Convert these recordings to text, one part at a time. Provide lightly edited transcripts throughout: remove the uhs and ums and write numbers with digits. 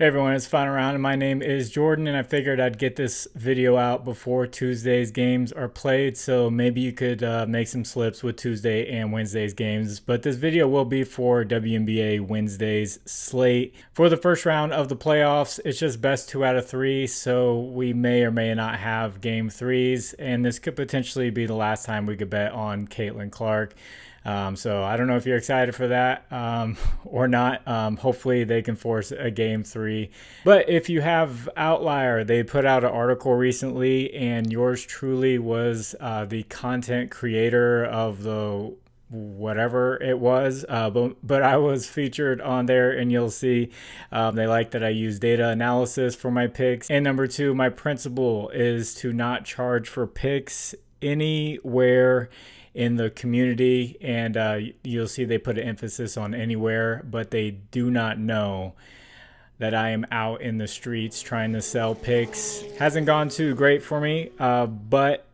Hey everyone, it's Final Round and my name is Jordan, and I figured I'd get this video out before Tuesday's games are played, so maybe you could make some slips with Tuesday and Wednesday's games. But this video will be for WNBA Wednesday's slate. For the first round of the playoffs, it's just best 2 out of 3, so we may or may not have game 3s, and this could potentially be the last time we could bet on Caitlin Clark. So I don't know if you're excited for that or not. Hopefully they can force a game 3. But if you have Outlier, they put out an article recently, and yours truly was the content creator of the whatever it was, but I was featured on there, and you'll see they like that I use data analysis for my picks. And number 2, my principle is to not charge for picks anywhere in the community, and you'll see they put an emphasis on anywhere, but they do not know that I am out in the streets trying to sell picks. Hasn't gone too great for me, but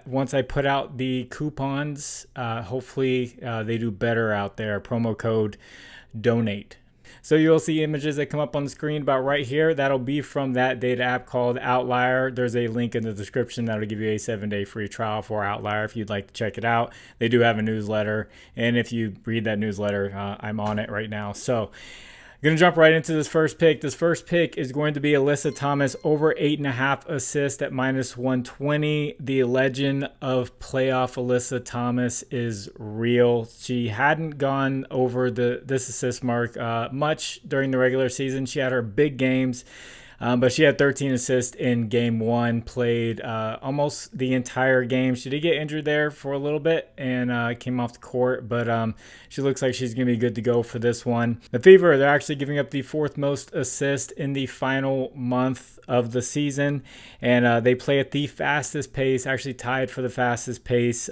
once I put out the coupons, hopefully they do better out there. Promo code DONATE. So you'll see images that come up on the screen about right here. That'll be from that data app called Outlier. There's a link in the description that'll give you a 7-day free trial for Outlier if you'd like to check it out. They do have a newsletter, and if you read that newsletter, I'm on it right now. So I'm going to jump right into this first pick. This first pick is going to be Alyssa Thomas over 8.5 assists at -120. The legend of playoff Alyssa Thomas is real. She hadn't gone over this assist mark much during the regular season. She had her big games. But she had 13 assists in game 1, played almost the entire game. She did get injured there for a little bit and came off the court, but she looks like she's going to be good to go for this one. The Fever, they're actually giving up the 4th most assist in the final month of the season, and they play at the fastest pace, actually tied for the fastest pace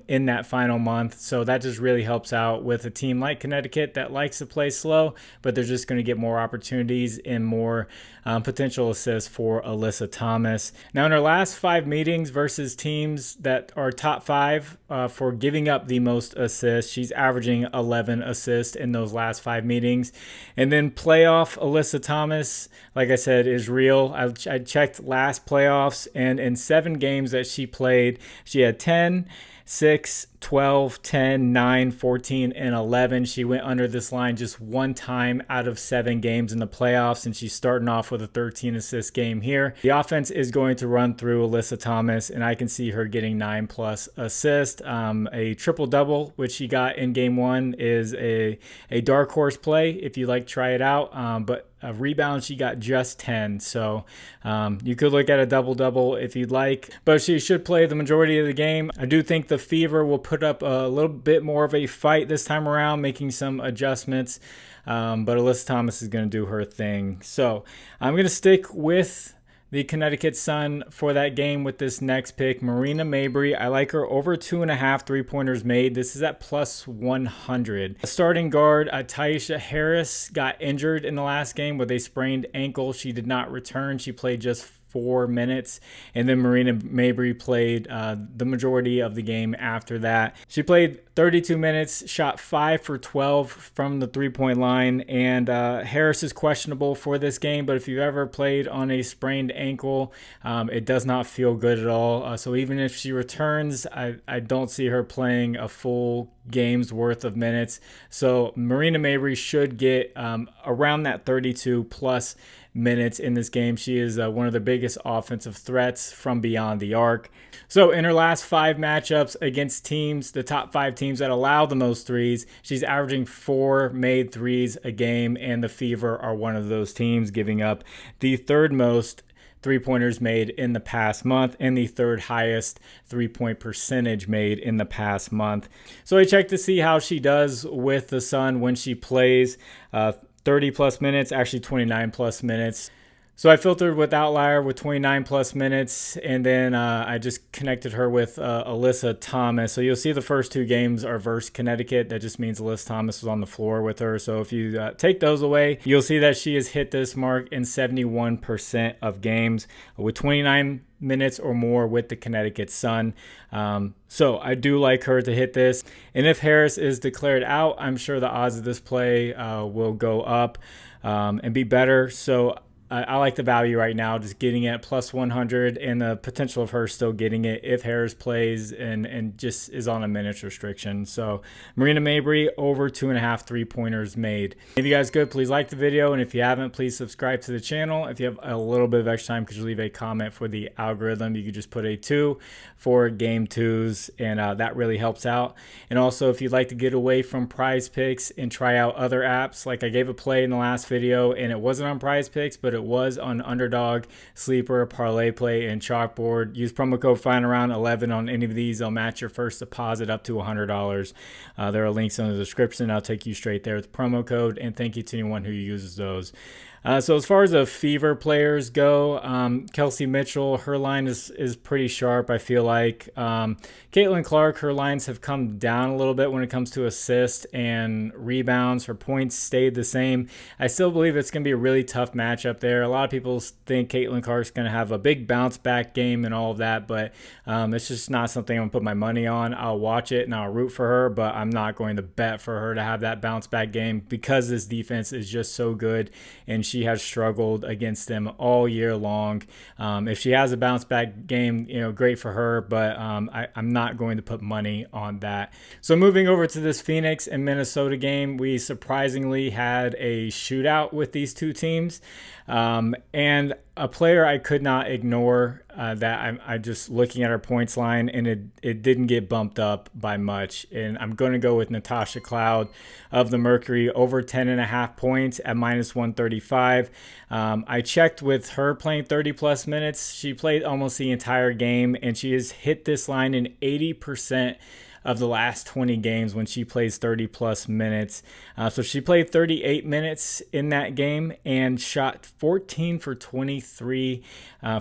in that final month. So that just really helps out with a team like Connecticut that likes to play slow, but they're just going to get more opportunities and more potential assists for Alyssa Thomas. Now, in her last 5 meetings versus teams that are top 5 for giving up the most assists, she's averaging 11 assists in those last 5 meetings. And then playoff Alyssa Thomas, like I said, is real. I checked last playoffs, and in 7 games that she played, she had 10, 6, 12, 10, 9, 14, and 11. She went under this line just 1 time out of 7 games in the playoffs, and she's starting off with a 13 assist game here. The offense is going to run through Alyssa Thomas, and I can see her getting 9+ assists. A triple-double, which she got in game 1, is a dark horse play if you like to try it out, but a rebound, she got just 10. So you could look at a double-double if you'd like, but she should play the majority of the game. I do think the Fever will put up a little bit more of a fight this time around, making some adjustments, but Alyssa Thomas is going to do her thing. So I'm going to stick with the Connecticut Sun for that game with this next pick, Marina Mabrey. I like her over 2.5 3-pointers made. This is at +100. Starting guard Tyisha Harris got injured in the last game with a sprained ankle. She did not return. She played just 4 minutes, and then Marina Mabrey played the majority of the game after that. She played 32 minutes, shot 5 for 12 from the 3-point line, and Harris is questionable for this game, but if you've ever played on a sprained ankle, it does not feel good at all. So even if she returns, I don't see her playing a full game's worth of minutes. So Marina Mabrey should get around that 32+ minutes in this game. She is one of the biggest offensive threats from beyond the arc. So in her last 5 matchups against teams, the top 5 teams that allow the most threes, she's averaging 4 made threes a game, and the Fever are one of those teams, giving up the 3rd most 3-pointers made in the past month and the 3rd highest 3-point percentage made in the past month. So I checked to see how she does with the Sun when she plays 30+ minutes, actually 29+ minutes. So I filtered with Outlier with 29 plus minutes, and then I just connected her with Alyssa Thomas. So you'll see the first 2 games are versus Connecticut. That just means Alyssa Thomas was on the floor with her. So if you take those away, you'll see that she has hit this mark in 71% of games with 29 minutes or more with the Connecticut Sun. So I do like her to hit this. And if Harris is declared out, I'm sure the odds of this play will go up and be better. So I like the value right now, just getting it plus 100 and the potential of her still getting it if Harris plays and just is on a minutes restriction. So Marina Mabrey over 2.5 3-pointers made. If you guys good, please like the video. And if you haven't, please subscribe to the channel. If you have a little bit of extra time, could you leave a comment for the algorithm? You could just put a 2 for game 2s, and that really helps out. And also, if you'd like to get away from Prizepicks and try out other apps, like I gave a play in the last video and it wasn't on Prizepicks, but it was on Underdog, Sleeper, ParlayPlay, and ChalkBoard. Use promo code FINDAROUND11 on any of these. They'll match your first deposit up to $100. There are links in the description. I'll take you straight there with the promo code, and thank you to anyone who uses those. So as far as the fever players go, Kelsey Mitchell, her line is pretty sharp, I feel like. Caitlin Clark, her lines have come down a little bit when it comes to assists and rebounds. Her points stayed the same. I still believe it's going to be a really tough matchup there. A lot of people think Caitlin Clark's going to have a big bounce back game and all of that, but it's just not something I'm going to put my money on. I'll watch it and I'll root for her, but I'm not going to bet for her to have that bounce back game because this defense is just so good, and she has struggled against them all year long. If she has a bounce back game, great for her, but I'm not going to put money on that. So moving over to this Phoenix and Minnesota game, we surprisingly had a shootout with these 2 teams. And a player I could not ignore that I just looking at her points line, and it didn't get bumped up by much. And I'm going to go with Natasha Cloud of the Mercury over 10.5 points at minus 135. I checked with her playing 30 plus minutes. She played almost the entire game, and she has hit this line in 80% of the last 20 games when she plays 30 plus minutes. So she played 38 minutes in that game and shot 14 for 23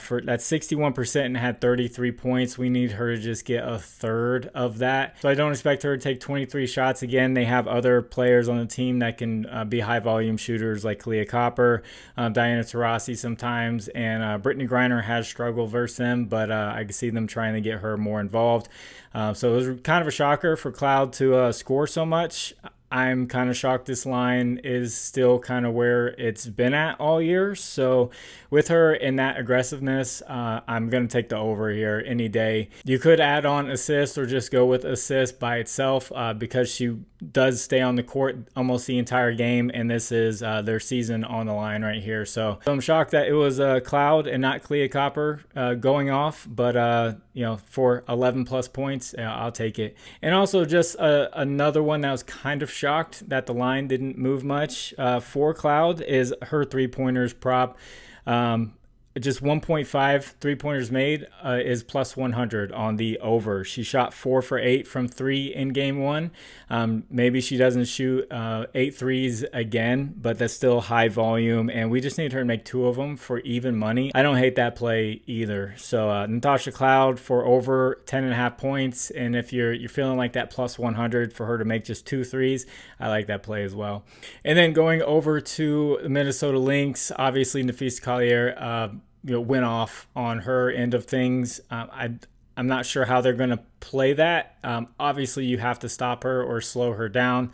for that's 61% and had 33 points. We need her to just get a third of that. So I don't expect her to take 23 shots again. They have other players on the team that can be high volume shooters like Kalia Copper, Diana Taurasi sometimes, and Brittany Griner has struggled versus them, but I can see them trying to get her more involved. So it was kind of a shocker for Cloud to score so much. I'm kind of shocked this line is still kind of where it's been at all year. So with her in that aggressiveness, I'm going to take the over here any day. You could add on assist or just go with assist by itself because she does stay on the court almost the entire game, and this is their season on the line right here. So I'm shocked that it was Cloud and not Kalia Copper going off, but for 11 plus points, I'll take it. And also just another one that was kind of shocked that the line didn't move much for Cloud is her 3-pointers prop. Just 1.5 3-pointers made is plus 100 on the over. She shot 4 for 8 from 3 in game 1. Maybe she doesn't shoot 8 threes again, but that's still high volume, and we just need her to make 2 of them for even money. I don't hate that play either. So Natasha Cloud for over 10.5 points, and if you're feeling like that plus 100 for her to make just 2 threes, I like that play as well. And then going over to the Minnesota Lynx, obviously Nafisa Collier went off on her end of things. I'm not sure how they're going to play that. Obviously, you have to stop her or slow her down.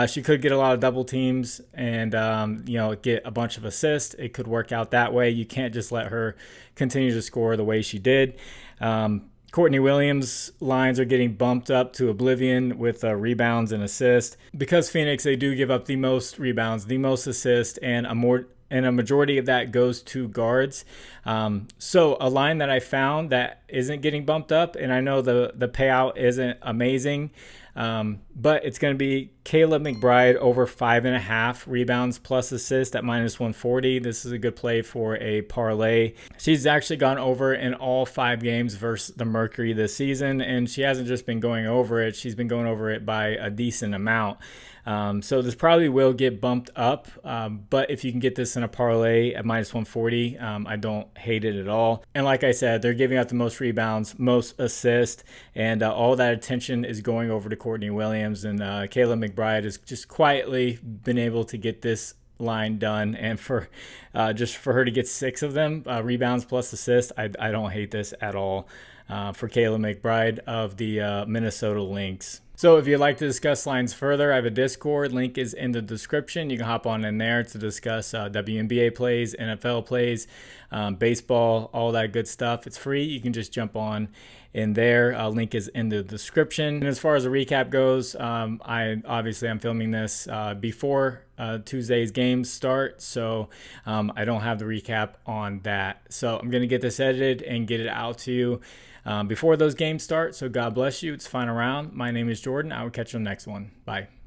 She could get a lot of double teams and get a bunch of assists. It could work out that way. You can't just let her continue to score the way she did. Courtney Williams' lines are getting bumped up to oblivion with rebounds and assists. Because Phoenix, they do give up the most rebounds, the most assists, and a majority of that goes to guards. So a line that I found that isn't getting bumped up, and I know the payout isn't amazing, but it's going to be Kayla McBride over 5.5 rebounds plus assist at minus 140. This is a good play for a parlay. She's actually gone over in all 5 games versus the Mercury this season, and she hasn't just been going over it. She's been going over it by a decent amount. So this probably will get bumped up, but if you can get this in a parlay at -140, I don't hate it at all. And like I said, they're giving out the most rebounds, most assists, and all that attention is going over to Courtney Williams, and Kayla McBride has just quietly been able to get this line done, and for just for her to get 6 of them, rebounds plus assists, I don't hate this at all for Kayla McBride of the Minnesota Lynx. So if you'd like to discuss lines further, I have a Discord. Link is in the description. You can hop on in there to discuss WNBA plays, NFL plays, baseball, all that good stuff. It's free. You can just jump on in there. Link is in the description. And as far as the recap goes, I'm filming this before Tuesday's games start, so I don't have the recap on that. So I'm going to get this edited and get it out to you before those games start. So God bless you. It's final round. My name is Jordan. I will catch you on the next one. Bye.